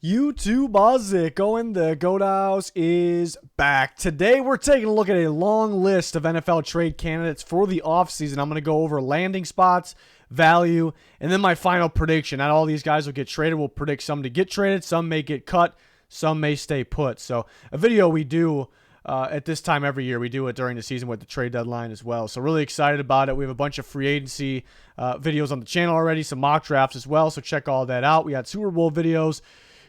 YouTube Ozzico and the Goat House is back. Today we're taking a look at a long list of NFL trade candidates for the offseason. I'm going to go over landing spots, value, and then my final prediction. Not all these guys will get traded. We'll predict some to get traded, some may get cut, some may stay put. So a video we do at this time every year. We do it during the season with the trade deadline as well. So really excited about it. We have a bunch of free agency videos on the channel already, some mock drafts as well. So check all that out. We got Super Bowl videos.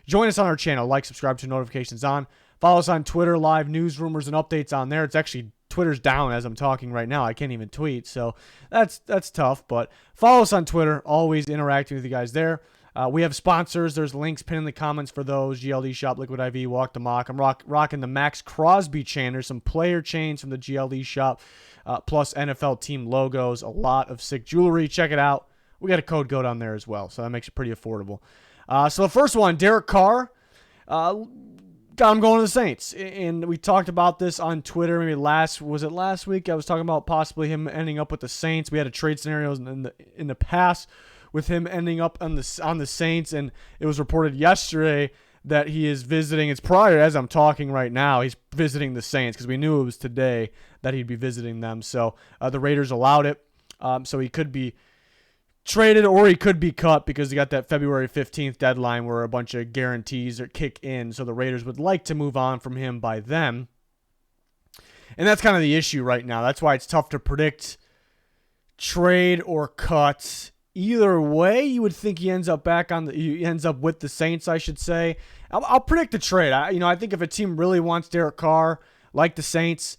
Join us on our channel. Like, subscribe, to notifications on. Follow us on Twitter, live news, rumors, and updates on there. It's actually, Twitter's down as I'm talking right now. I can't even tweet, so that's tough. But follow us on Twitter. Always interacting with you guys there. We have sponsors. There's links pinned in the comments for those. GLD Shop, Liquid IV, Walk the Mock. I'm rocking the Max Crosby chain. There's some player chains from the GLD Shop, plus NFL team logos. A lot of sick jewelry. Check it out. We got a code GOAT on there as well, so that makes it pretty affordable. So the first one, Derek Carr, got him going to the Saints. And we talked about this on Twitter. Maybe last week? I was talking about possibly him ending up with the Saints. We had a trade scenarios in the past with him ending up on the Saints, and it was reported yesterday that he is visiting. It's prior, as I'm talking right now, he's visiting the Saints because we knew it was today that he'd be visiting them. So the Raiders allowed it. So he could be traded or he could be cut because he got that February 15th deadline where a bunch of guarantees are kick in. So the Raiders would like to move on from him by then. And that's kind of the issue right now. That's why it's tough to predict trade or cut. Either way, you would think he ends up with the Saints, I should say. I'll predict the trade. I think if a team really wants Derek Carr, like the Saints,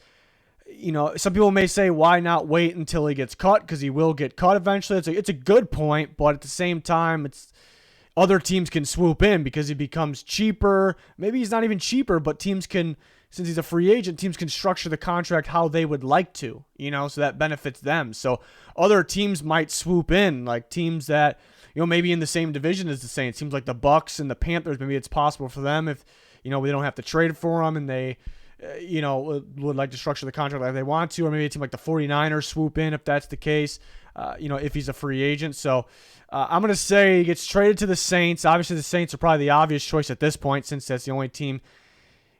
some people may say, why not wait until he gets cut? Because he will get cut eventually. It's a good point, but at the same time, other teams can swoop in because he becomes cheaper. Maybe he's not even cheaper, but teams can, since he's a free agent, teams can structure the contract how they would like to, so that benefits them. So other teams might swoop in, like teams that, maybe in the same division as the Saints. Teams like the Bucks and the Panthers, maybe it's possible for them if, they don't have to trade for them and they, would like to structure the contract like they want to, or maybe a team like the 49ers swoop in if that's the case, if he's a free agent. So I'm going to say he gets traded to the Saints. Obviously, the Saints are probably the obvious choice at this point since that's the only team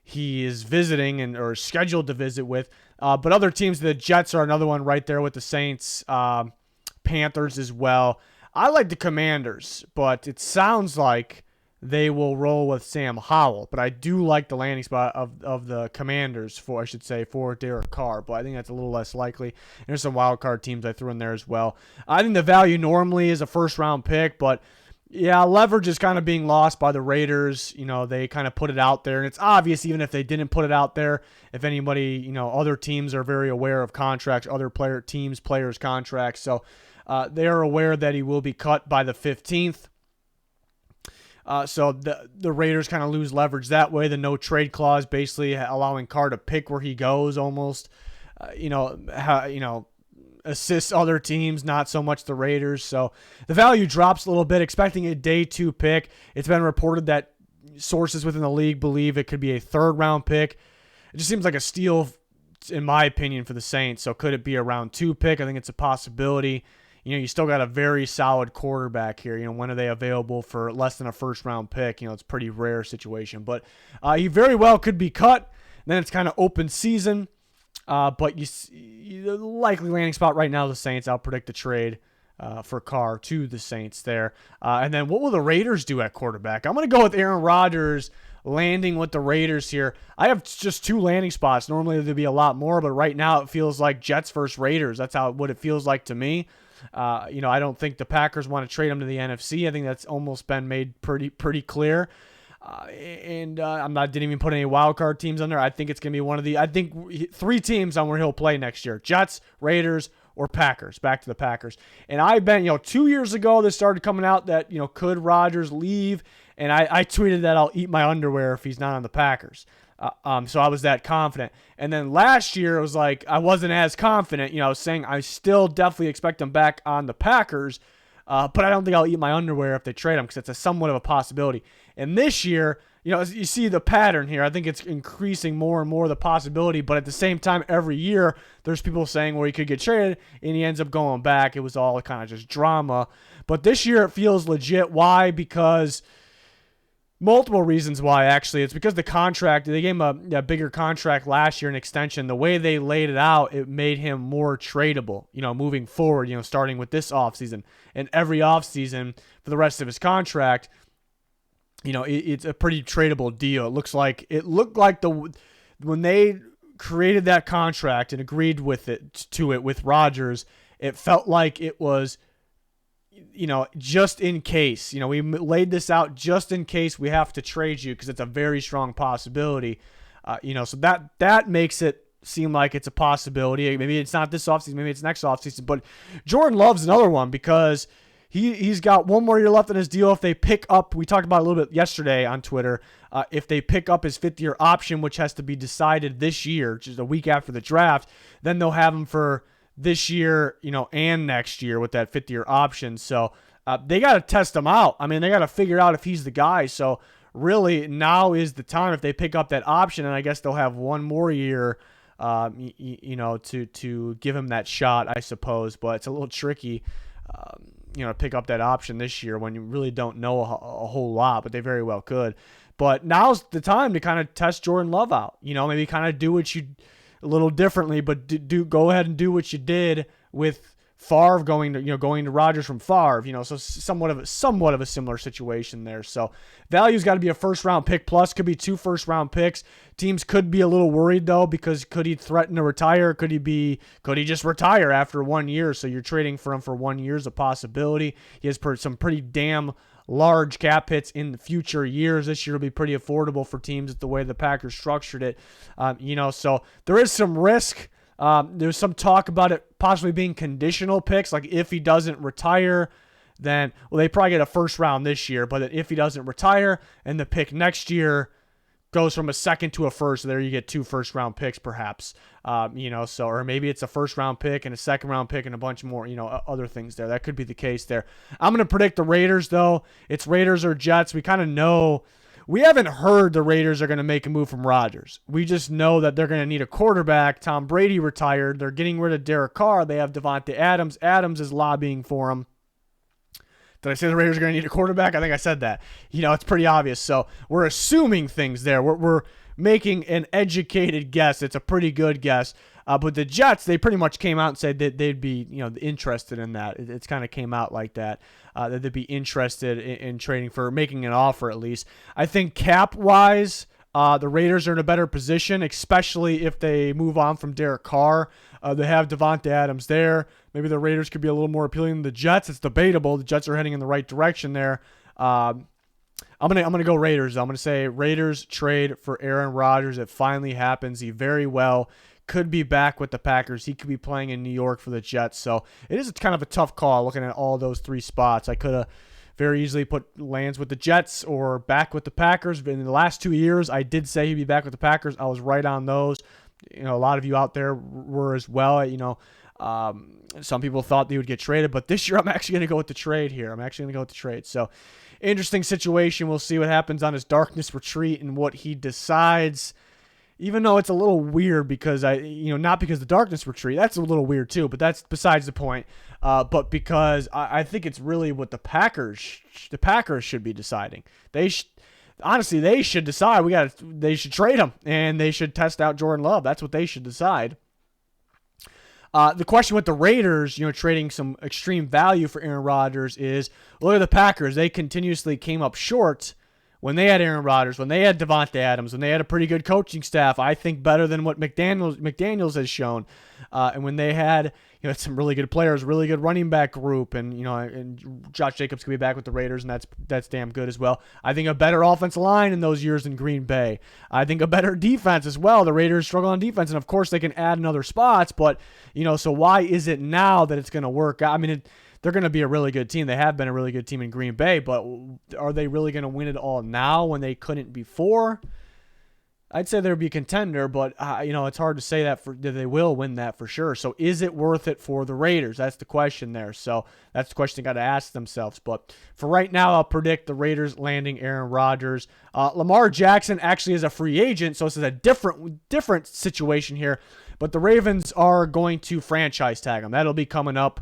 he is visiting or scheduled to visit with. But other teams, the Jets are another one right there with the Saints, Panthers as well. I like the Commanders, but it sounds like they will roll with Sam Howell. But I do like the landing spot of the Commanders for Derek Carr. But I think that's a little less likely. And there's some wild card teams I threw in there as well. I think the value normally is a first-round pick, but yeah, leverage is kind of being lost by the Raiders. They kind of put it out there, and it's obvious even if they didn't put it out there, if anybody, other teams are very aware of contracts, other players' contracts. So they are aware that he will be cut by the 15th. So the Raiders kind of lose leverage that way. The no trade clause basically allowing Carr to pick where he goes almost, assists other teams, not so much the Raiders. So the value drops a little bit, expecting a day 2 pick. It's been reported that sources within the league believe it could be a 3rd round pick. It just seems like a steal, in my opinion, for the Saints. So could it be a round 2 pick? I think it's a possibility. You still got a very solid quarterback here. When are they available for less than a first-round pick? It's a pretty rare situation. But he very well could be cut. Then it's kind of open season. But the likely landing spot right now is the Saints. I'll predict the trade for Carr to the Saints there. And then what will the Raiders do at quarterback? I'm going to go with Aaron Rodgers landing with the Raiders here. I have just 2 landing spots. Normally there'd be a lot more, but right now it feels like Jets versus Raiders. That's what it feels like to me. I don't think the Packers want to trade him to the NFC. I think that's almost been made pretty clear. Didn't even put any wild card teams on there. I think it's going to be 3 teams on where he'll play next year: Jets, Raiders, or Packers. Back to the Packers. And I've been, 2 years ago, this started coming out that, could Rodgers leave? And I tweeted that I'll eat my underwear if he's not on the Packers. So I was that confident. And then last year, it was like I wasn't as confident. I was saying I still definitely expect him back on the Packers, but I don't think I'll eat my underwear if they trade him because it's somewhat of a possibility. And this year, as you see the pattern here, I think it's increasing more and more the possibility. But at the same time, every year, there's people saying where he could get traded, and he ends up going back. It was all kind of just drama. But this year, it feels legit. Why? Because Multiple reasons why, actually. It's because the contract, they gave him a bigger contract last year, an extension. The way they laid it out, it made him more tradable, moving forward, starting with this offseason. And every offseason for the rest of his contract, it's a pretty tradable deal. It looked like when they created that contract and agreed to it with Rodgers, it felt like it was just in case. We laid this out just in case we have to trade you, because it's a very strong possibility. So that makes it seem like it's a possibility. Maybe it's not this offseason, maybe it's next offseason. But Jordan Love's another one, because he's got one more year left in his deal. If they pick up, we talked about it a little bit yesterday on Twitter, if they pick up his fifth-year option, which has to be decided this year, just a week after the draft, then they'll have him for this year, and next year with that fifth-year option. So they got to test him out. I mean, they got to figure out if he's the guy. So really, now is the time if they pick up that option, and I guess they'll have one more year, to give him that shot, I suppose. But it's a little tricky, to pick up that option this year when you really don't know a whole lot, but they very well could. But now's the time to kind of test Jordan Love out. Maybe kind of do what you a little differently, but go ahead and do what you did with Favre going to Rodgers from Favre. So somewhat of a similar situation there. So value's got to be a first round pick plus, could be 2 first round picks. Teams could be a little worried though, because could he threaten to retire? Could he just retire after 1 year? So you're trading for him for 1 year is a possibility. He has some pretty damn large cap hits in the future years. This year will be pretty affordable for teams with the way the Packers structured it. So there is some risk. There's some talk about it possibly being conditional picks. Like if he doesn't retire, then, they probably get a first round this year, but if he doesn't retire and the pick next year goes from a second to a first, so there you get 2 first round picks perhaps. Or maybe it's a first round pick and a second round pick and a bunch more, other things there. That could be the case there. I'm going to predict the Raiders though. It's Raiders or Jets. We kind of know. We haven't heard the Raiders are going to make a move from Rodgers. We just know that they're going to need a quarterback. Tom Brady retired. They're getting rid of Derek Carr. They have Devontae Adams. Adams is lobbying for him. Did I say the Raiders are going to need a quarterback? I think I said that. It's pretty obvious. So we're assuming things there. We're making an educated guess. It's a pretty good guess. But the Jets, they pretty much came out and said that they'd be, interested in that. It's kind of came out like that, that they'd be interested in trading for making an offer at least. I think cap-wise, the Raiders are in a better position, especially if they move on from Derek Carr. They have Devontae Adams there. Maybe the Raiders could be a little more appealing than the Jets. It's debatable. The Jets are heading in the right direction there. I'm gonna go Raiders. I'm gonna say Raiders trade for Aaron Rodgers. It finally happens. He very well could be back with the Packers. He could be playing in New York for the Jets. So it is kind of a tough call looking at all those 3 spots. I could have very easily put lands with the Jets or back with the Packers. But in the last 2 years, I did say he'd be back with the Packers. I was right on those. A lot of you out there were as well. Some people thought they would get traded, but this year I'm actually going to go with the trade here. So interesting situation. We'll see what happens on his darkness retreat and what he decides. Even though it's a little weird because not because the darkness retreat, that's a little weird too, but that's besides the point. But because I think it's really what the Packers should be deciding. They should decide. They should trade him and they should test out Jordan Love. That's what they should decide. The question with the Raiders, trading some extreme value for Aaron Rodgers is, look at the Packers. They continuously came up short when they had Aaron Rodgers, when they had Devontae Adams, when they had a pretty good coaching staff, I think better than what McDaniels has shown. And when they had some really good players, really good running back group, and Josh Jacobs could be back with the Raiders, and that's damn good as well. I think a better offensive line in those years in Green Bay. I think a better defense as well. The Raiders struggle on defense, and of course they can add in other spots, but so why is it now that it's going to work out? I mean, they're going to be a really good team. They have been a really good team in Green Bay, but are they really going to win it all now when they couldn't before? I'd say they'd be a contender, but it's hard to say that they will win that for sure. So is it worth it for the Raiders? That's the question there. So that's the question they got to ask themselves. But for right now, I'll predict the Raiders landing Aaron Rodgers. Lamar Jackson actually is a free agent, so this is a different situation here. But the Ravens are going to franchise tag him. That'll be coming up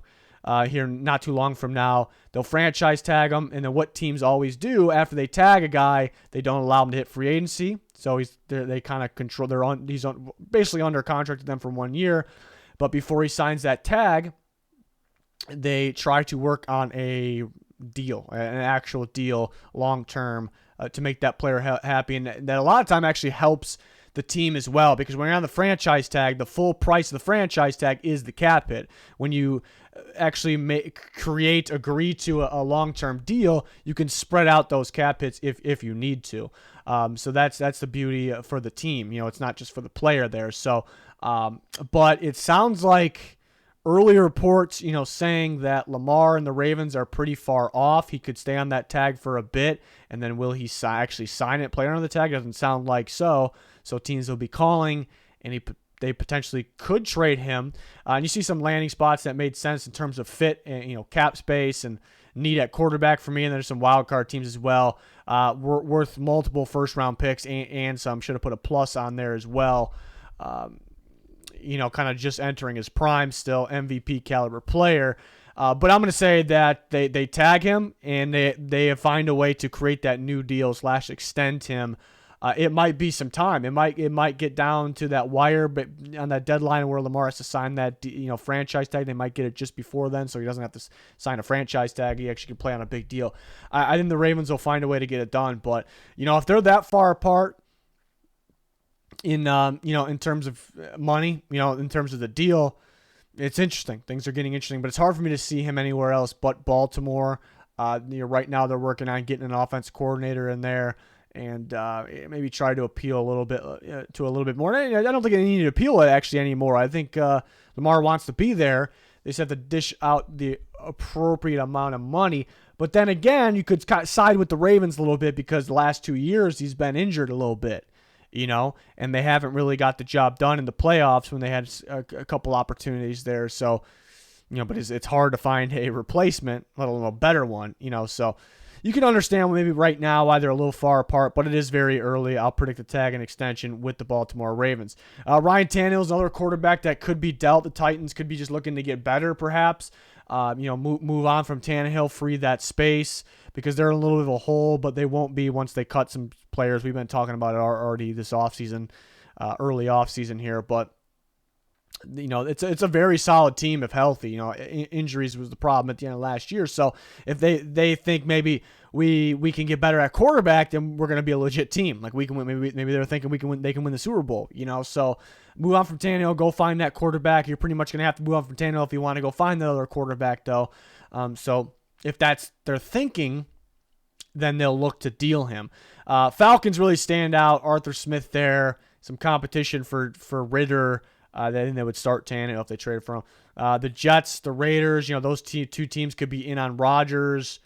here not too long from now. They'll franchise tag him, and then what teams always do after they tag a guy, they don't allow him to hit free agency. So they kind of control. He's basically under contract with them for 1 year, but before he signs that tag, they try to work on a deal, an actual deal, long term, to make that player happy, and that a lot of time actually helps the team as well, because when you're on the franchise tag, the full price of the franchise tag is the cap hit. When you actually agree to a long-term deal, you can spread out those cap hits if you need to. So that's the beauty for the team. It's not just for the player there. So, but it sounds like early reports, saying that Lamar and the Ravens are pretty far off. He could stay on that tag for a bit, and then will he actually sign it, play under the tag? Doesn't sound like so. So teams will be calling, and they potentially could trade him. And you see some landing spots that made sense in terms of fit and cap space and need at quarterback for me. And there's some wild card teams as well, worth multiple first round picks and some. Should have put a plus on there as well. Kind of just entering his prime still, MVP caliber player. But I'm going to say that they tag him and they find a way to create that new deal / extend him. It might be some time. It might get down to that wire, but on that deadline where Lamar has to sign that franchise tag, they might get it just before then, so he doesn't have to sign a franchise tag. He actually can play on a big deal. I think the Ravens will find a way to get it done. But if they're that far apart in terms of money, in terms of the deal, it's interesting. Things are getting interesting, but it's hard for me to see him anywhere else but Baltimore. Right now they're working on getting an offense coordinator in there, and maybe try to appeal a little bit to a little bit more. I don't think they need to appeal it actually anymore. I think Lamar wants to be there. They just have to dish out the appropriate amount of money. But then again, you could side with the Ravens a little bit because the last 2 years he's been injured a little bit, and they haven't really got the job done in the playoffs when they had a couple opportunities there. So, but it's hard to find a replacement, let alone a better one, so you can understand maybe right now why they're a little far apart, but it is very early. I'll predict the tag and extension with the Baltimore Ravens. Ryan Tannehill is another quarterback that could be dealt. The Titans could be just looking to get better, perhaps. Move on from Tannehill, free that space, because they're in a little bit of a hole, but they won't be once they cut some players. We've been talking about it already this offseason, early offseason here, but it's a very solid team if healthy. Injuries was the problem at the end of last year. So if they think maybe we can get better at quarterback, then we're going to be a legit team. Like we can win. Maybe they're thinking they can win the Super Bowl. So move on from Tannehill, go find that quarterback. You're pretty much going to have to move on from Tannehill if you want to go find the other quarterback, though. So if that's their thinking, then they'll look to deal him. Falcons really stand out. Arthur Smith there, some competition for Ritter. I think they would start Tannehill if they traded for him. The Jets, the Raiders, those two teams could be in on Rodgers,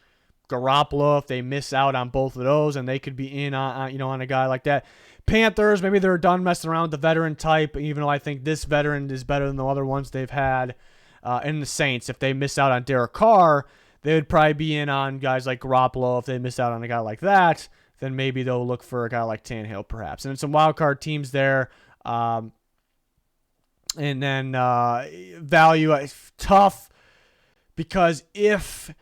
Garoppolo if they miss out on both of those, and they could be in on a guy like that. Panthers, maybe they're done messing around with the veteran type, even though I think this veteran is better than the other ones they've had. And the Saints, if they miss out on Derek Carr, they would probably be in on guys like Garoppolo. If they miss out on a guy like that, then maybe they'll look for a guy like Tannehill, perhaps. And some wild card teams there. And then value tough, because if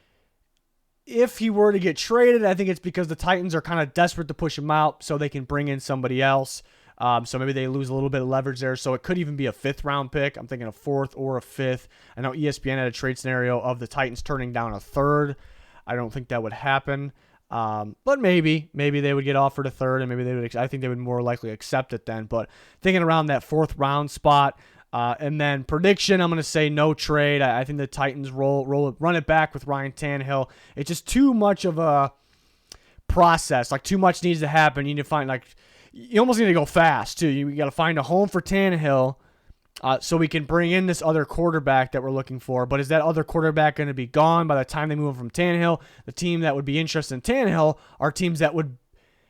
he were to get traded, I think it's because the Titans are kind of desperate to push him out so they can bring in somebody else. So maybe they lose a little bit of leverage there. So it could even be a 5th round pick. I'm thinking a 4th or a 5th. I know ESPN had a trade scenario of the Titans turning down a 3rd. I don't think that would happen. But maybe they would get offered a 3rd, and maybe I think they would more likely accept it then. But thinking around that 4th round spot. And then prediction, I'm going to say no trade. I think the Titans run it back with Ryan Tannehill. It's just too much of a process. Like, too much needs to happen. You need to find, you almost need to go fast, too. You got to find a home for Tannehill so we can bring in this other quarterback that we're looking for. But is that other quarterback going to be gone by the time they move from Tannehill? The team that would be interested in Tannehill are teams that would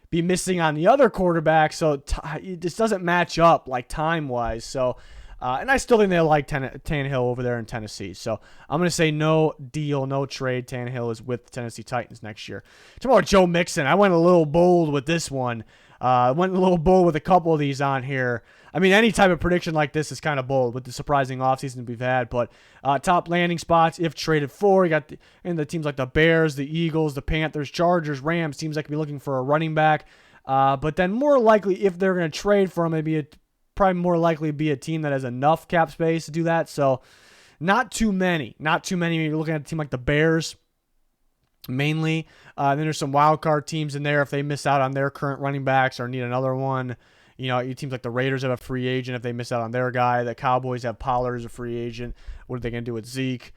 be missing on the other quarterback. So it just doesn't match up, time-wise. So And I still think they like Tannehill over there in Tennessee. So I'm going to say no deal, no trade. Tannehill is with the Tennessee Titans next year. Talking about Joe Mixon, I went a little bold with this one. Went a little bold with a couple of these on here. I mean, any type of prediction like this is kind of bold with the surprising offseason we've had. But top landing spots, if traded for, you got the teams like the Bears, the Eagles, the Panthers, Chargers, Rams, teams that could be looking for a running back. But then more likely, if they're going to trade for him, probably more likely be a team that has enough cap space to do that. So not too many. Not too many. You're looking at a team like the Bears mainly. Then there's some wild card teams in there if they miss out on their current running backs or need another one. You know, teams like the Raiders have a free agent if they miss out on their guy. The Cowboys have Pollard as a free agent. What are they going to do with Zeke?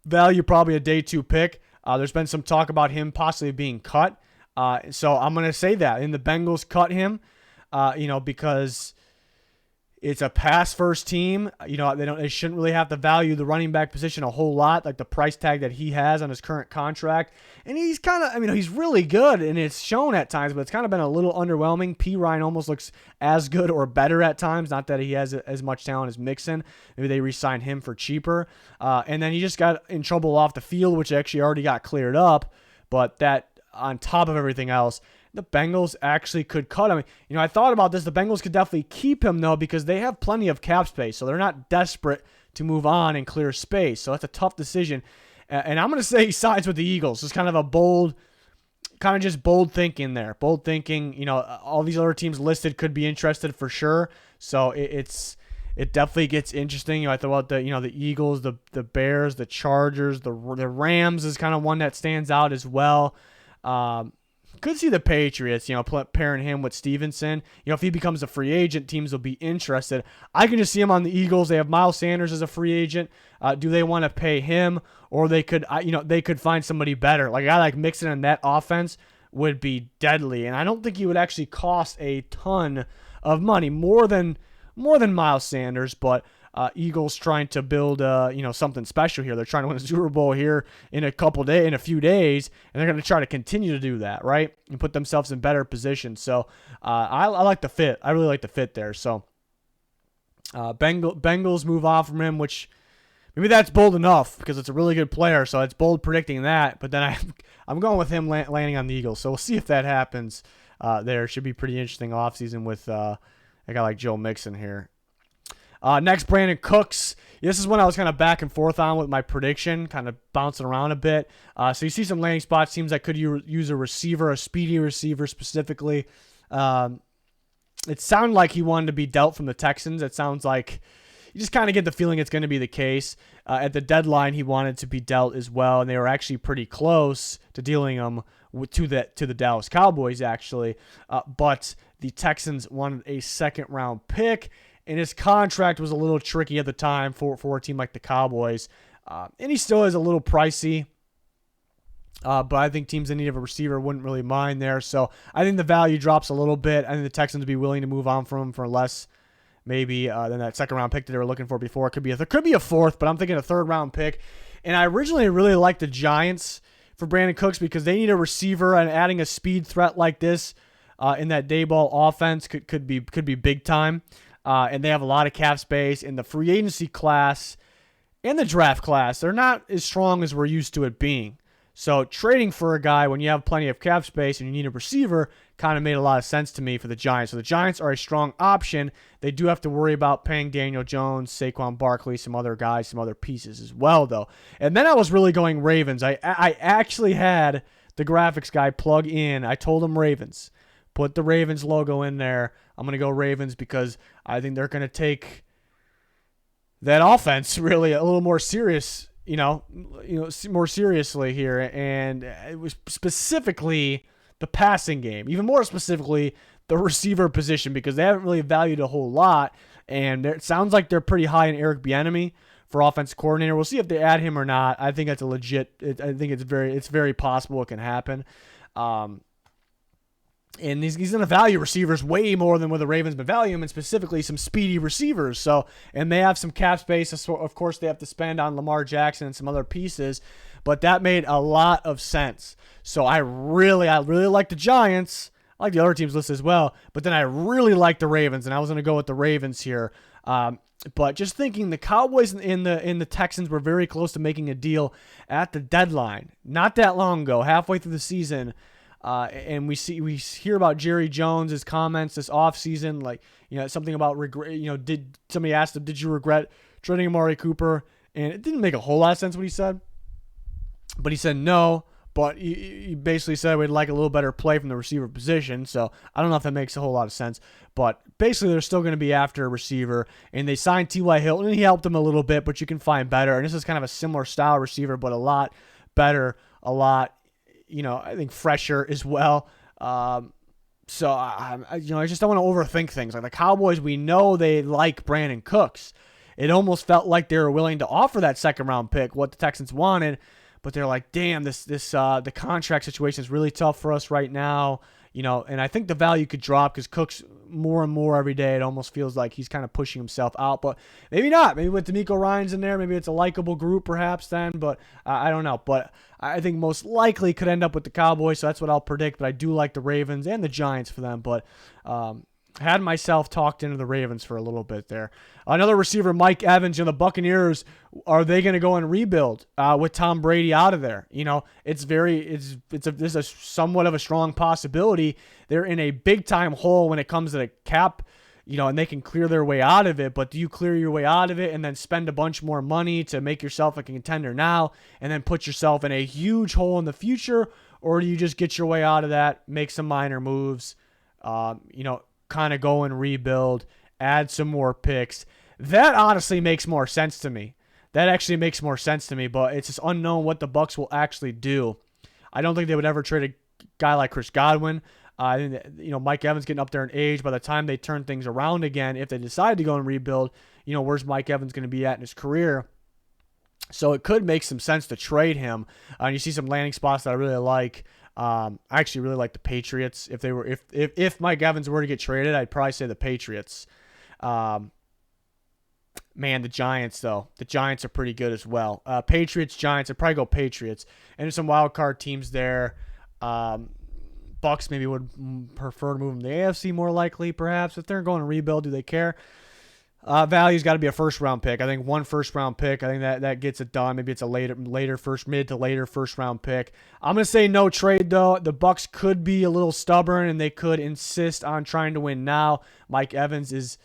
Value probably a day 2 pick. There's been some talk about him possibly being cut. So I'm going to say that. And the Bengals cut him, because it's a pass-first team. They shouldn't really have to value the running back position a whole lot, like the price tag that he has on his current contract. And he's he's really good, and it's shown at times, but it's kind of been a little underwhelming. P. Ryan almost looks as good or better at times. Not that he has as much talent as Mixon. Maybe they re-signed him for cheaper. And then he just got in trouble off the field, which actually already got cleared up. But that, on top of everything else, the Bengals actually could cut him. I thought about this. The Bengals could definitely keep him, though, because they have plenty of cap space, so they're not desperate to move on and clear space. So that's a tough decision. And I'm going to say he sides with the Eagles. It's kind of a bold thinking there. Bold thinking. All these other teams listed could be interested for sure. So it definitely gets interesting. I thought about the Eagles, the Bears, the Chargers, the Rams is kind of one that stands out as well. Could see the Patriots, pairing him with Stevenson. If he becomes a free agent, teams will be interested. I can just see him on the Eagles. They have Miles Sanders as a free agent. Do they want to pay him, or they could find somebody better? Like a guy like Mixon in that offense would be deadly, and I don't think he would actually cost a ton of money, more than Miles Sanders, but. Eagles trying to build, something special here. They're trying to win a Super Bowl here in a few days, and they're going to try to continue to do that, right? And put themselves in better position. So I like the fit. I really like the fit there. So Bengals move off from him, which maybe that's bold enough because it's a really good player. So it's bold predicting that. But then I'm going with him landing on the Eagles. So we'll see if that happens. There should be pretty interesting offseason with a guy like Joe Mixon here. Next, Brandin Cooks. This is one I was kind of back and forth on with my prediction, kind of bouncing around a bit. So you see some landing spots. Seems like could use a receiver, a speedy receiver specifically. It sounded like he wanted to be dealt from the Texans. It sounds like you just kind of get the feeling it's going to be the case. At the deadline, he wanted to be dealt as well, and they were actually pretty close to dealing him to the Dallas Cowboys, actually. But the Texans wanted a second-round pick. And his contract was a little tricky at the time for a team like the Cowboys. And he still is a little pricey. But I think teams in need of a receiver wouldn't really mind there. So I think the value drops a little bit. I think the Texans would be willing to move on from him for less maybe than that second-round pick that they were looking for before. There could be a fourth, but I'm thinking a third-round pick. And I originally really liked the Giants for Brandin Cooks because they need a receiver, and adding a speed threat like this in that Dayball offense could be big time. And they have a lot of cap space in the free agency class and the draft class. They're not as strong as we're used to it being. So trading for a guy when you have plenty of cap space and you need a receiver kind of made a lot of sense to me for the Giants. So the Giants are a strong option. They do have to worry about paying Daniel Jones, Saquon Barkley, some other guys, some other pieces as well, though. And then I was really going Ravens. I actually had the graphics guy plug in. I told him Ravens. Put the Ravens logo in there. I'm going to go Ravens because I think they're going to take that offense really a little more serious, more seriously here. And it was specifically the passing game, even more specifically the receiver position, because they haven't really valued a whole lot. And it sounds like they're pretty high in Eric Bieniemy for offensive coordinator. We'll see if they add him or not. I think that's I think it's very possible it can happen. And he's going to value receivers way more than what the Ravens been valuing, and specifically some speedy receivers. So, and they have some cap space. Of course, they have to spend on Lamar Jackson and some other pieces, but that made a lot of sense. So I really like the Giants. I like the other teams list as well, but then I really like the Ravens, and I was going to go with the Ravens here. But just thinking, the Cowboys and the Texans were very close to making a deal at the deadline, not that long ago, halfway through the season. And we hear about Jerry Jones' comments this offseason, like, something about regret. Did somebody asked him, did you regret trading Amari Cooper? And it didn't make a whole lot of sense what he said, but he said no. But he basically said we'd like a little better play from the receiver position. So I don't know if that makes a whole lot of sense. But basically, they're still going to be after a receiver. And they signed T.Y. Hilton, and he helped them a little bit, but you can find better. And this is kind of a similar style receiver, but a lot better, a lot, I think fresher as well. So I just don't want to overthink things. Like the Cowboys, we know they like Brandin Cooks. It almost felt like they were willing to offer that second-round pick, what the Texans wanted. But they're like, damn, the contract situation is really tough for us right now, and I think the value could drop because Cook's more and more every day. It almost feels like he's kind of pushing himself out, but maybe not. Maybe with D'Amico Ryans in there, maybe it's a likable group perhaps then, but I don't know. But I think most likely could end up with the Cowboys, so that's what I'll predict. But I do like the Ravens and the Giants for them, but had myself talked into the Ravens for a little bit there. Another receiver, Mike Evans. The Buccaneers, are they going to go and rebuild with Tom Brady out of there? This is a somewhat of a strong possibility. They're in a big time hole when it comes to the cap, and they can clear their way out of it. But do you clear your way out of it and then spend a bunch more money to make yourself a contender now and then put yourself in a huge hole in the future, or do you just get your way out of that, make some minor moves, kind of go and rebuild, add some more picks? That honestly makes more sense to me. That actually makes more sense to me, but it's just unknown what the Bucs will actually do. I don't think they would ever trade a guy like Chris Godwin. Mike Evans getting up there in age. By the time they turn things around again, if they decide to go and rebuild, where's Mike Evans going to be at in his career? So it could make some sense to trade him. And you see some landing spots that I really like. I actually really like the Patriots. If Mike Evans were to get traded, I'd probably say the Patriots. The Giants though. The Giants are pretty good as well. Patriots, Giants. I'd probably go Patriots. And there's some wild card teams there. Bucks maybe would prefer to move them to the AFC more likely, perhaps. If they're going to rebuild, do they care? Value's got to be a first-round pick. I think one first-round pick. I think that gets it done. Maybe it's a mid to later first-round pick. I'm gonna say no trade though. The Bucks could be a little stubborn and they could insist on trying to win now. Mike Evans is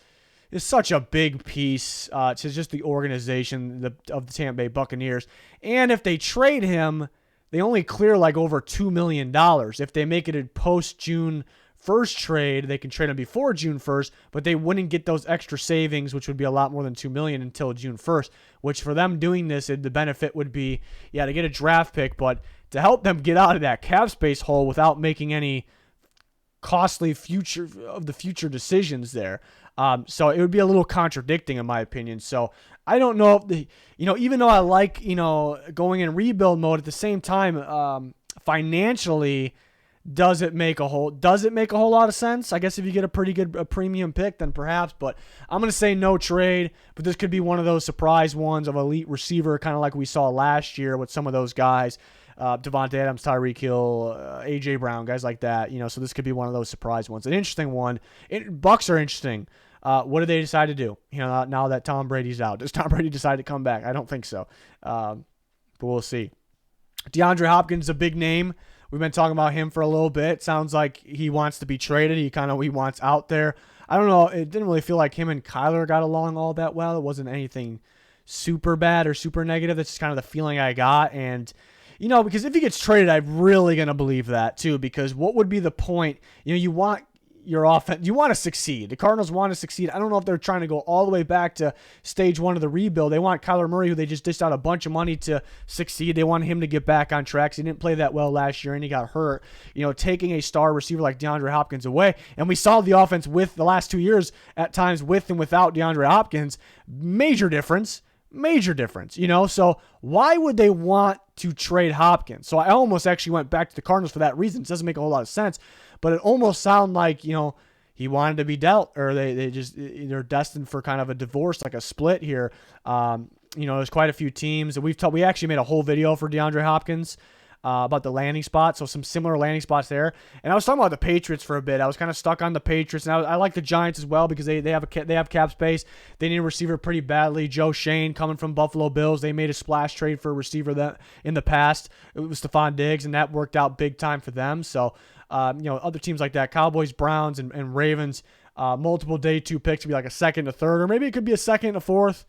such a big piece to just the organization of the Tampa Bay Buccaneers. And if they trade him, they only clear like over $2 million. If they make it a post-June 1st trade, they can trade him before June 1st, but they wouldn't get those extra savings, which would be a lot more than $2 million until June 1st, which for them doing this, the benefit would be, to get a draft pick, but to help them get out of that cap space hole without making any costly future decisions there. So it would be a little contradicting in my opinion. So I don't know if even though I like, going in rebuild mode at the same time, financially, does it make a whole lot of sense? I guess if you get a pretty good premium pick, then perhaps, but I'm going to say no trade, but this could be one of those surprise ones of elite receiver, kind of like we saw last year with some of those guys, Devontae Adams, Tyreek Hill, A.J. Brown, guys like that, so this could be one of those surprise ones. An interesting one. Bucks are interesting. What do they decide to do? Now that Tom Brady's out, does Tom Brady decide to come back? I don't think so, but we'll see. DeAndre Hopkins is a big name. We've been talking about him for a little bit. Sounds like he wants to be traded. He wants out there. I don't know. It didn't really feel like him and Kyler got along all that well. It wasn't anything super bad or super negative. That's just kind of the feeling I got. And, because if he gets traded, I'm really going to believe that too, because what would be the point? You want your offense, you want to succeed. The Cardinals want to succeed. I don't know if they're trying to go all the way back to stage one of the rebuild. They want Kyler Murray, who they just dished out a bunch of money to succeed. They want him to get back on track. He didn't play that well last year and he got hurt. Taking a star receiver like DeAndre Hopkins away. And we saw the offense with the last 2 years at times with and without DeAndre Hopkins. Major difference. So why would they want to trade Hopkins? So I almost actually went back to the Cardinals for that reason. It doesn't make a whole lot of sense, but it almost sounded like, he wanted to be dealt, or they're destined for kind of a divorce, like a split here. There's quite a few teams, and we actually made a whole video for DeAndre Hopkins. about the landing spot. So some similar landing spots there. And I was talking about the Patriots for a bit. I was kind of stuck on the Patriots, and I like the Giants as well because they have cap space. They need a receiver pretty badly. Joe Shane coming from Buffalo Bills. They made a splash trade for a receiver that in the past. It was Stephon Diggs, and that worked out big time for them. So other teams like that, Cowboys, Browns, and Ravens, multiple day 2 picks could be like a second, a third, or maybe it could be a second, a fourth.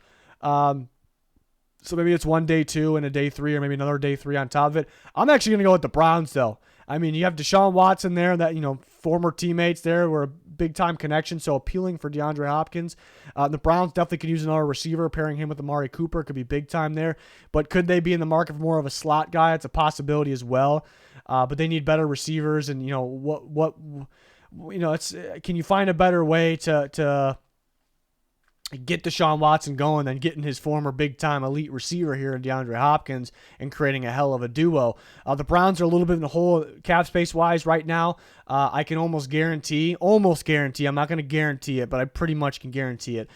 So maybe it's one day 2 and a day 3, or maybe another day 3 on top of it. I'm actually going to go with the Browns, though. I mean, you have Deshaun Watson there, that, former teammates there were a big-time connection, so appealing for DeAndre Hopkins. The Browns definitely could use another receiver. Pairing him with Amari Cooper could be big time there. But could they be in the market for more of a slot guy? It's a possibility as well. But they need better receivers, and, can you find a better way to get Deshaun Watson going than getting his former big-time elite receiver here in DeAndre Hopkins and creating a hell of a duo? The Browns are a little bit in the hole cap space-wise right now. I can almost guarantee, I'm not going to guarantee it, but I pretty much can guarantee it,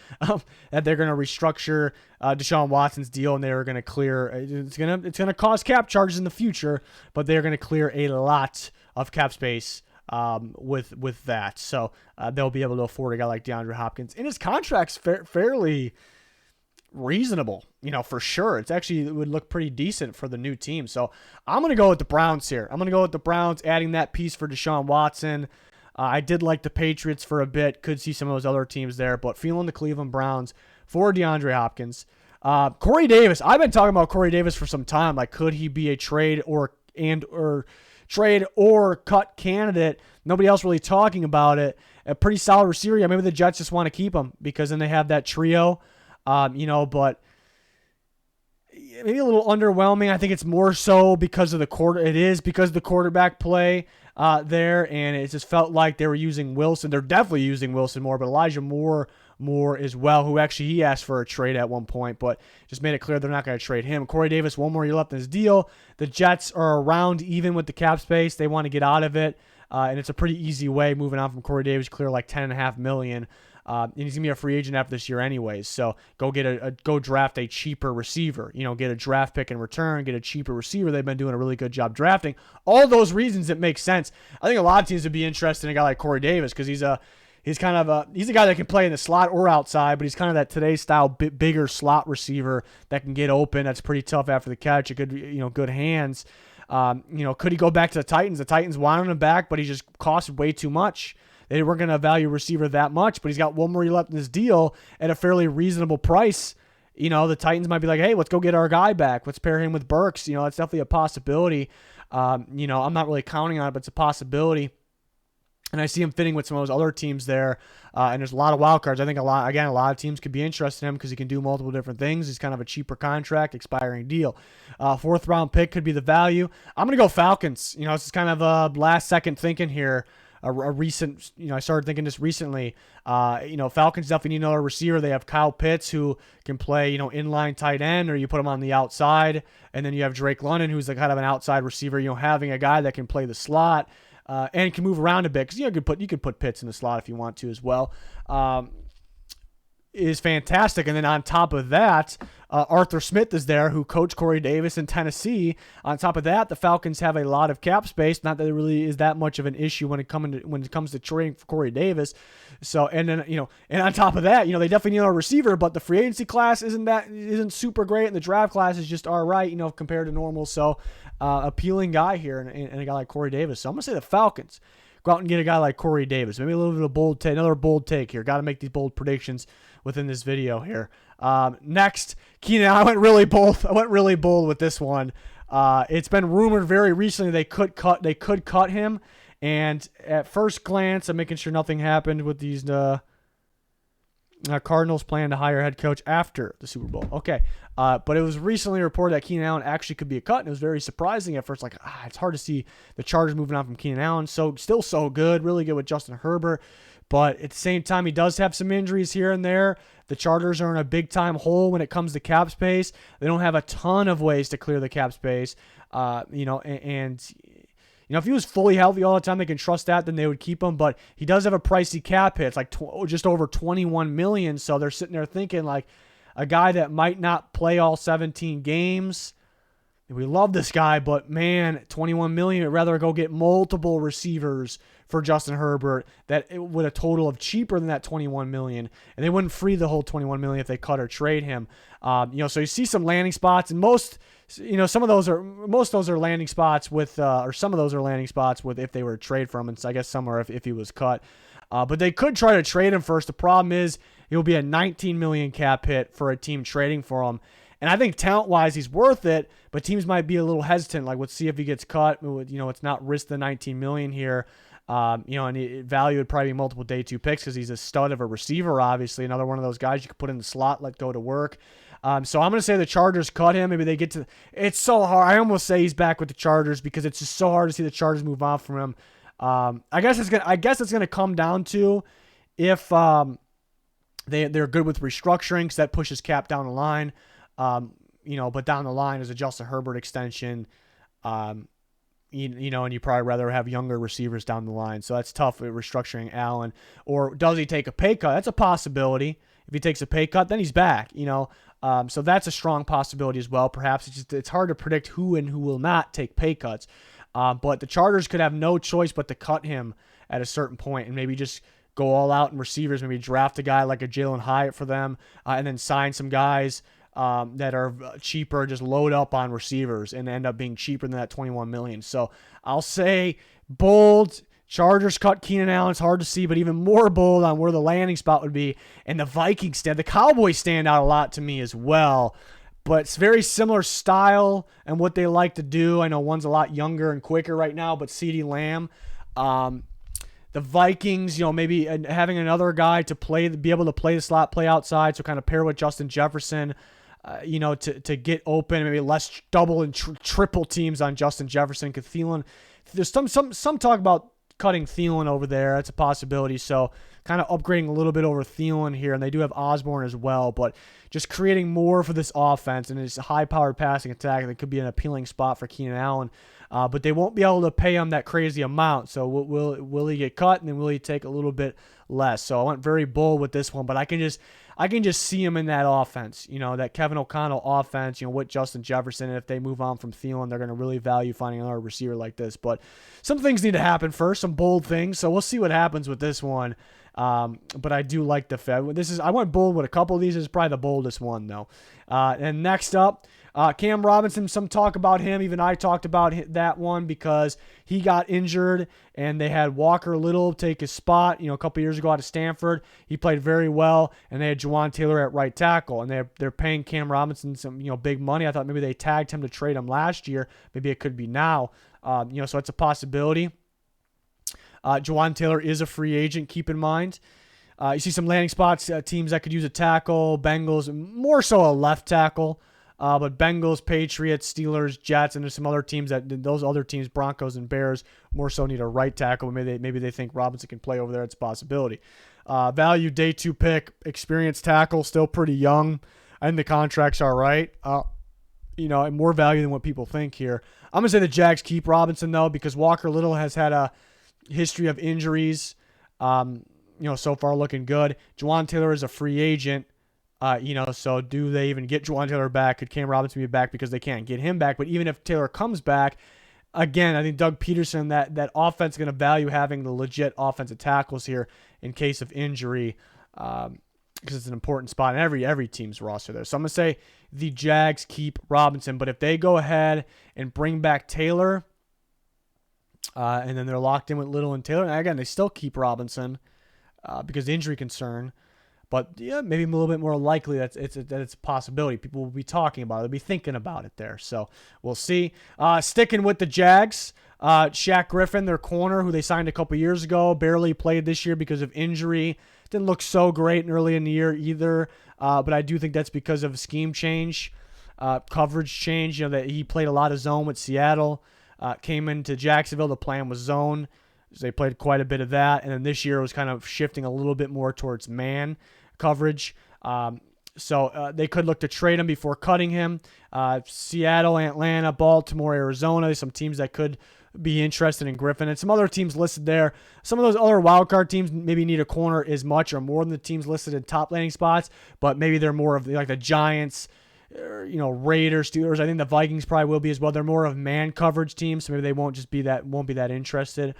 that they're going to restructure Deshaun Watson's deal, and they're going to clear, it's going to cause cap charges in the future, but they're going to clear a lot of cap space with that. So they'll be able to afford a guy like DeAndre Hopkins. And his contract's fairly reasonable, for sure. It would look pretty decent for the new team. So I'm going to go with the Browns here. I'm going to go with the Browns, adding that piece for Deshaun Watson. I did like the Patriots for a bit. Could see some of those other teams there, but feeling the Cleveland Browns for DeAndre Hopkins. Corey Davis. I've been talking about Corey Davis for some time. Like, could he be a trade or cut candidate? Nobody else really talking about it. A pretty solid receiver. Yeah, maybe the Jets just want to keep him because then they have that trio. But maybe a little underwhelming. I think it's more so because of the quarterback play there, and it just felt like they were using Wilson. They're definitely using Wilson more, but Elijah Moore as well, who actually he asked for a trade at one point, but just made it clear they're not going to trade him. Corey Davis, 1 more year left in his deal. The Jets are around even with the cap space. They want to get out of it, and it's a pretty easy way moving on from Corey Davis, clear like $10.5 million. And he's gonna be a free agent after this year anyways. So go draft a cheaper receiver. Get a draft pick in return, get a cheaper receiver. They've been doing a really good job drafting. All those reasons, it makes sense. I think a lot of teams would be interested in a guy like Corey Davis because he's a guy that can play in the slot or outside, but he's kind of that today's style bigger slot receiver that can get open. That's pretty tough after the catch. It could be, good hands. Could he go back to the Titans? The Titans wanted him back, but he just cost way too much. They weren't going to value receiver that much, but he's got 1 more year left in his deal at a fairly reasonable price. The Titans might be like, hey, let's go get our guy back. Let's pair him with Burks. That's definitely a possibility. I'm not really counting on it, but it's a possibility. And I see him fitting with some of those other teams there. And there's a lot of wild cards. I think a lot of teams could be interested in him because he can do multiple different things. He's kind of a cheaper contract, expiring deal. 4th round pick could be the value. I'm going to go Falcons. This is kind of a last second thinking here. A recent, I started thinking this recently. Falcons definitely need another receiver. They have Kyle Pitts, who can play, inline tight end, or you put him on the outside. And then you have Drake London, who's kind of an outside receiver. Having a guy that can play the slot and can move around a bit, because you could put Pitts in the slot if you want to as well. Is fantastic. And then on top of that, Arthur Smith is there, who coached Corey Davis in Tennessee. On top of that, the Falcons have a lot of cap space. Not that it really is that much of an issue when it comes to trading for Corey Davis. So, and then and on top of that, they definitely need a receiver, but the free agency class isn't super great, and the draft class is just all right, compared to normal. So, appealing guy here, and a guy like Corey Davis. So I'm gonna say the Falcons. Go out and get a guy like Corey Davis. Maybe a little bit of another bold take here. Got to make these bold predictions within this video here. Next, Keenan. I went really bold with this one. It's been rumored very recently they could cut him. And at first glance, I'm making sure nothing happened with these Cardinals plan to hire a head coach after the Super Bowl. Okay. But it was recently reported that Keenan Allen actually could be a cut, and it was very surprising at first. It's hard to see the Chargers moving on from Keenan Allen. So still so good, really good with Justin Herbert. But at the same time, he does have some injuries here and there. The Chargers are in a big-time hole when it comes to cap space. They don't have a ton of ways to clear the cap space. If he was fully healthy all the time, they can trust that, then they would keep him. But he does have a pricey cap hit. It's like just over $21 million. So they're sitting there thinking, like, a guy that might not play all 17 games, We love this guy, but man, $21 million. I'd rather go get multiple receivers for Justin Herbert that it would a total of cheaper than that $21 million, and they wouldn't free the whole $21 million if they cut or trade him. So you see some landing spots, and most of those are landing spots with, or some of those are landing spots with if they were to trade for him, and so I guess some are if he was cut. But they could try to trade him first. The problem is it will be a $19 million cap hit for a team trading for him. And I think talent-wise, he's worth it, but teams might be a little hesitant. Like, let's see if he gets cut. It's not risk the $19 million here. And value would probably be multiple day 2 picks because he's a stud of a receiver, obviously. Another one of those guys you could put in the slot, let go to work. So I'm going to say the Chargers cut him. Maybe they get to – it's so hard. I almost say he's back with the Chargers because it's just so hard to see the Chargers move on from him. I guess it's going to come down to if they're good with restructuring because that pushes cap down the line. But down the line is a Justin Herbert extension, and you probably rather have younger receivers down the line. So that's tough with restructuring Allen. Or does he take a pay cut? That's a possibility. If he takes a pay cut, then he's back, So that's a strong possibility as well. Perhaps it's hard to predict who and who will not take pay cuts. But the Chargers could have no choice but to cut him at a certain point and maybe just go all out in receivers, maybe draft a guy like a Jalen Hyatt for them, and then sign some guys that are cheaper, just load up on receivers and end up being cheaper than that $21 million. So I'll say bold. Chargers cut Keenan Allen. It's hard to see, but even more bold on where the landing spot would be. And the Vikings stand. The Cowboys stand out a lot to me as well. But it's very similar style and what they like to do. I know one's a lot younger and quicker right now, but CeeDee Lamb. The Vikings, maybe having another guy to be able to play the slot, play outside, so kind of pair with Justin Jefferson. To get open, maybe less double and triple teams on Justin Jefferson. Because Thielen, there's some talk about cutting Thielen over there. That's a possibility. So kind of upgrading a little bit over Thielen here, and they do have Osborne as well. But just creating more for this offense, and it's a high-powered passing attack that could be an appealing spot for Keenan Allen. But they won't be able to pay him that crazy amount. So will he get cut, and then will he take a little bit less? So I went very bold with this one, but I can just see him in that offense, that Kevin O'Connell offense, with Justin Jefferson. And if they move on from Thielen, they're going to really value finding another receiver like this. But some things need to happen first, some bold things. So we'll see what happens with this one. But I do like the fit. I went bold with a couple of these. This is probably the boldest one, though. And next up, Cam Robinson, some talk about him. Even I talked about that one because he got injured and they had Walker Little take his spot, a couple years ago out of Stanford. He played very well, and they had Juwan Taylor at right tackle, and they're paying Cam Robinson some, big money. I thought maybe they tagged him to trade him last year. Maybe it could be now. So it's a possibility. Juwan Taylor is a free agent, keep in mind. You see some landing spots, teams that could use a tackle, Bengals, more so a left tackle. But Bengals, Patriots, Steelers, Jets, and there's some other teams those other teams, Broncos and Bears, more so need a right tackle. Maybe they think Robinson can play over there. It's a possibility. Value day 2 pick, experienced tackle, still pretty young. I think the contracts are right. And more value than what people think here. I'm gonna say the Jags keep Robinson though because Walker Little has had a history of injuries. So far looking good. Juwan Taylor is a free agent. So do they even get Juwan Taylor back? Could Cam Robinson be back because they can't get him back? But even if Taylor comes back, again, I think Doug Peterson, that offense is going to value having the legit offensive tackles here in case of injury because it's an important spot in every team's roster there. So I'm going to say the Jags keep Robinson. But if they go ahead and bring back Taylor and then they're locked in with Little and Taylor, and again, they still keep Robinson because of the injury concern. But yeah, maybe a little bit more likely that it's a possibility. People will be talking about it. They'll be thinking about it there. So we'll see. Sticking with the Jags, Shaq Griffin, their corner, who they signed a couple years ago, barely played this year because of injury. Didn't look so great early in the year either. But I do think that's because of a scheme change, coverage change. That he played a lot of zone with Seattle. Came into Jacksonville. The plan was zone. So they played quite a bit of that. And then this year was kind of shifting a little bit more towards man coverage. So they could look to trade him before cutting him. Seattle, Atlanta, Baltimore, Arizona, some teams that could be interested in Griffin. And some other teams listed there. Some of those other wildcard teams maybe need a corner as much or more than the teams listed in top landing spots. But maybe they're more of like the Giants, Raiders, Steelers. I think the Vikings probably will be as well. They're more of man coverage teams, so maybe they won't be that interested.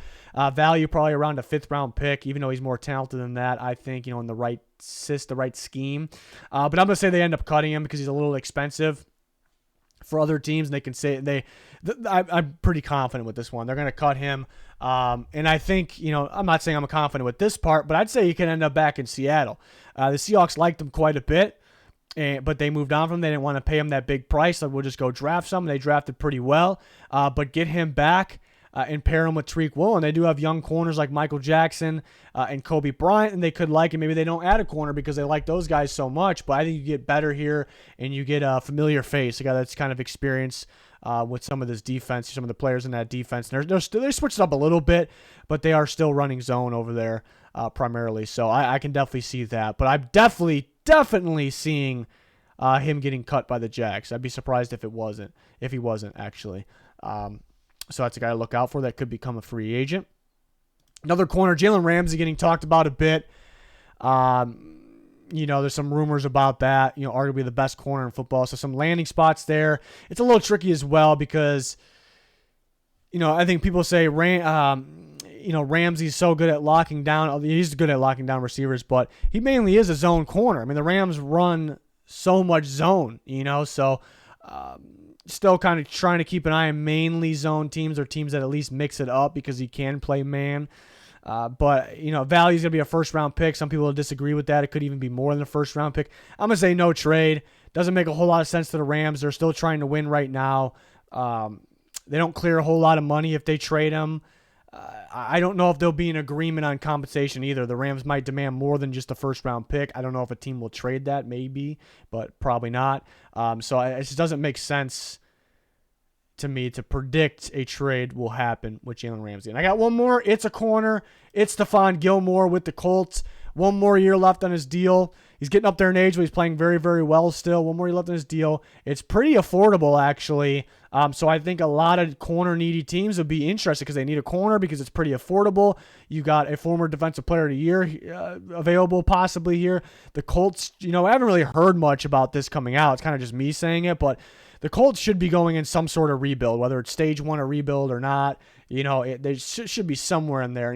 Value probably around a 5th round pick, even though he's more talented than that. I think in the right scheme. But I'm gonna say they end up cutting him because he's a little expensive for other teams, and they can say I'm pretty confident with this one. They're gonna cut him, and I think I'm not saying I'm confident with this part, but I'd say he can end up back in Seattle. The Seahawks liked him quite a bit. But they moved on from him. They didn't want to pay him that big price. So we'll just go draft some. They drafted pretty well. But get him back and pair him with Tariq Woolen. They do have young corners like Michael Jackson and Kobe Bryant, and they could like him. Maybe they don't add a corner because they like those guys so much. But I think you get better here, and you get a familiar face, a guy that's kind of experienced with some of this defense, some of the players in that defense. They switched it up a little bit, but they are still running zone over there primarily. So I can definitely see that. But I'm definitely seeing him getting cut by the Jags. I'd be surprised if he wasn't actually. So that's a guy to look out for that could become a free agent. Another corner, Jalen Ramsey, getting talked about a bit. There's some rumors about that. Arguably the best corner in football. So some landing spots there. It's a little tricky as well because, I think people say Ramsey's so good at locking down. He's good at locking down receivers, but he mainly is a zone corner. I mean, the Rams run so much zone, so still kind of trying to keep an eye on mainly zone teams or teams that at least mix it up because he can play man. But value's going to be a 1st round pick. Some people will disagree with that. It could even be more than a 1st round pick. I'm going to say no trade. Doesn't make a whole lot of sense to the Rams. They're still trying to win right now. They don't clear a whole lot of money if they trade him. I don't know if there'll be an agreement on compensation either. The Rams might demand more than just a 1st round pick. I don't know if a team will trade that, maybe, but probably not. So it just doesn't make sense to me to predict a trade will happen with Jalen Ramsey. And I got one more. It's a corner. It's STEPHON Gilmore with the Colts. 1 more year left on his deal. He's getting up there in age, but he's playing very, very well still. 1 more year left on his deal. It's pretty affordable, actually. So I think a lot of corner-needy teams would be interested because they need a corner because it's pretty affordable. You got a former Defensive Player of the Year available possibly here. The Colts, I haven't really heard much about this coming out. It's kind of just me saying it, but the Colts should be going in some sort of rebuild, whether it's stage 1 or rebuild or not. They should be somewhere in there.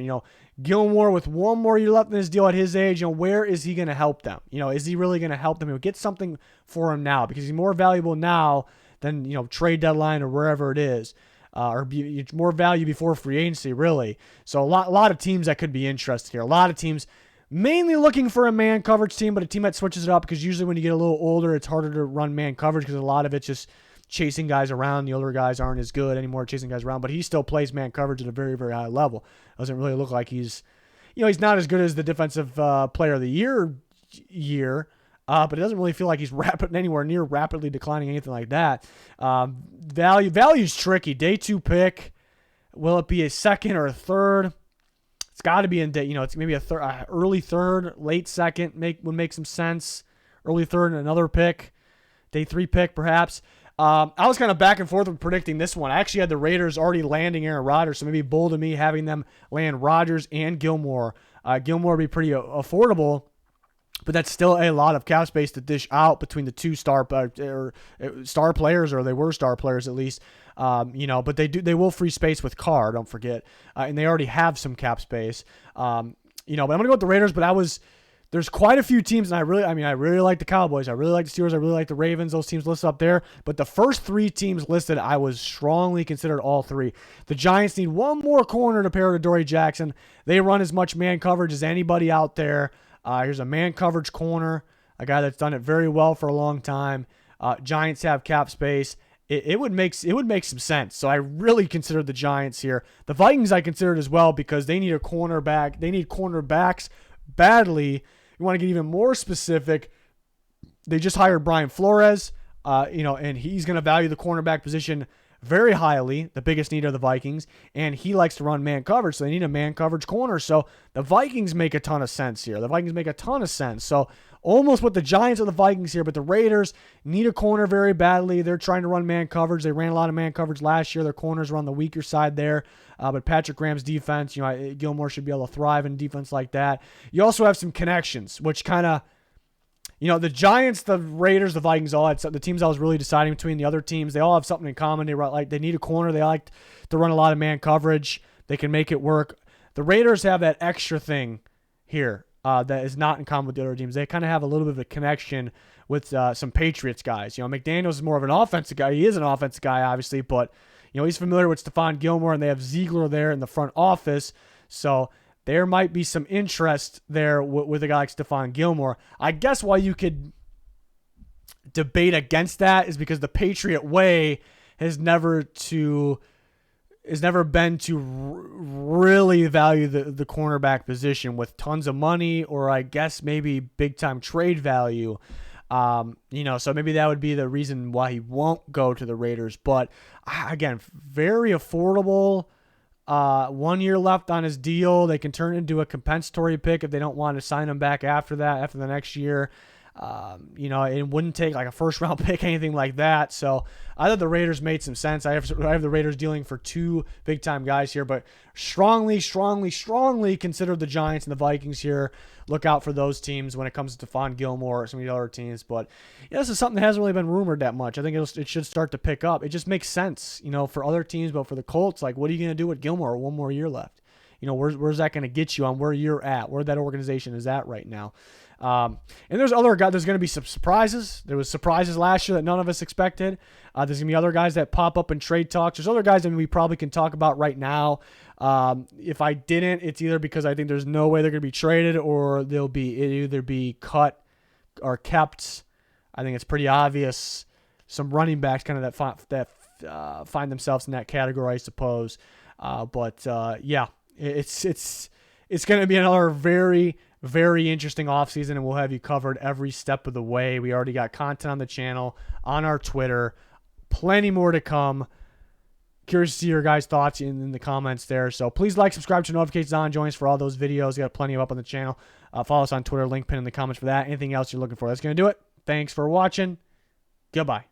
Gilmore with 1 more year left in his deal at his age, where is he going to help them? Is he really going to help them? Get something for him now because he's more valuable now than, trade deadline or wherever it is, or more value before free agency, really. So a lot of teams that could be interested here. A lot of teams mainly looking for a man coverage team, but a team that switches it up because usually when you get a little older, it's harder to run man coverage because a lot of it's just chasing guys around. The older guys aren't as good anymore chasing guys around, but he still plays man coverage at a very, very high level. Doesn't really look like he's not as good as the Defensive Player of the Year, but it doesn't really feel like he's anywhere near rapidly declining, anything like that. Value's tricky. Day 2 pick. Will it be a 2nd or a 3rd? It's got to be in day. It's maybe early 3rd, late 2nd would make some sense. Early 3rd and another pick. Day 3 pick, perhaps. I was kind of back and forth with predicting this one. I actually had the Raiders already landing Aaron Rodgers, so maybe bold of me having them land Rodgers and Gilmore. Gilmore would be pretty affordable, but that's still a lot of cap space to dish out between the 2 star players, or they were star players at least. But they will free space with Carr, don't forget, and they already have some cap space. But I'm gonna go with the Raiders. But there's quite a few teams, and I really like the Cowboys. I really like the Steelers. I really like the Ravens. Those teams listed up there. But the first 3 teams listed, I was strongly considered all 3. The Giants need 1 more corner to pair to Dory Jackson. They run as much man coverage as anybody out there. Here's a man coverage corner, a guy that's done it very well for a long time. Giants have cap space. It would make some sense. So I really considered the Giants here. The Vikings I considered as well because they need a cornerback. They need cornerbacks badly. You want to get even more specific, they just hired Brian Flores, and he's going to value the cornerback position very highly, the biggest need of the Vikings, and he likes to run man coverage, so they need a man coverage corner. So the Vikings make a ton of sense here. So almost with the Giants or the Vikings here, but the Raiders need a corner very badly. They're trying to run man coverage. They ran a lot of man coverage last year. Their corners were on the weaker side there. But Patrick Graham's defense, Gilmore should be able to thrive in defense like that. You also have some connections, which kind of, The Giants, the Raiders, the Vikings, all the teams I was really deciding between, the other teams, they all have something in common. They need a corner. They like to run a lot of man coverage. They can make it work. The Raiders have that extra thing here that is not in common with the other teams. They kind of have a little bit of a connection with some Patriots guys. McDaniels is more of an offensive guy. He is an offensive guy, obviously, but he's familiar with Stephon Gilmore, and they have Ziegler there in the front office. So there might be some interest there with a guy like Stephon Gilmore. I guess why you could debate against that is because the Patriot way has never been to really value the cornerback position with tons of money, or I guess maybe big time trade value. So maybe that would be the reason why he won't go to the Raiders. But again, very affordable. 1 year left on his deal. They can turn it into a compensatory pick if they don't want to sign him back after the next year. It wouldn't take like a first round pick, anything like that. So I thought the Raiders made some sense. I have the Raiders dealing for two big time guys here, but strongly consider the Giants and the Vikings here. Look out for those teams when it comes to Stephon Gilmore or some of the other teams. But this is something that hasn't really been rumored that much. I think it should start to pick up. It just makes sense, for other teams, but for the Colts, like, what are you going to do with Gilmore? 1 more year left. Where's that going to get you on where you're at, where that organization is at right now? And there's other guys. There's going to be some surprises. There was surprises last year that none of us expected. There's going to be other guys that pop up in trade talks. There's other guys that we probably can talk about right now. If I didn't, it's either because I think there's no way they're going to be traded, or it'll either be cut or kept. I think it's pretty obvious. Some running backs kind of that find themselves in that category, I suppose. Yeah, it's going to be another very, very interesting offseason, and we'll have you covered every step of the way. We already got content on the channel, on our Twitter. Plenty more to come. Curious to see your guys' thoughts in the comments there. So please like, subscribe, turn notifications on, join us for all those videos. We got plenty of up on the channel. Follow us on Twitter, link pin in the comments for that. Anything else you're looking for, that's going to do it. Thanks for watching. Goodbye.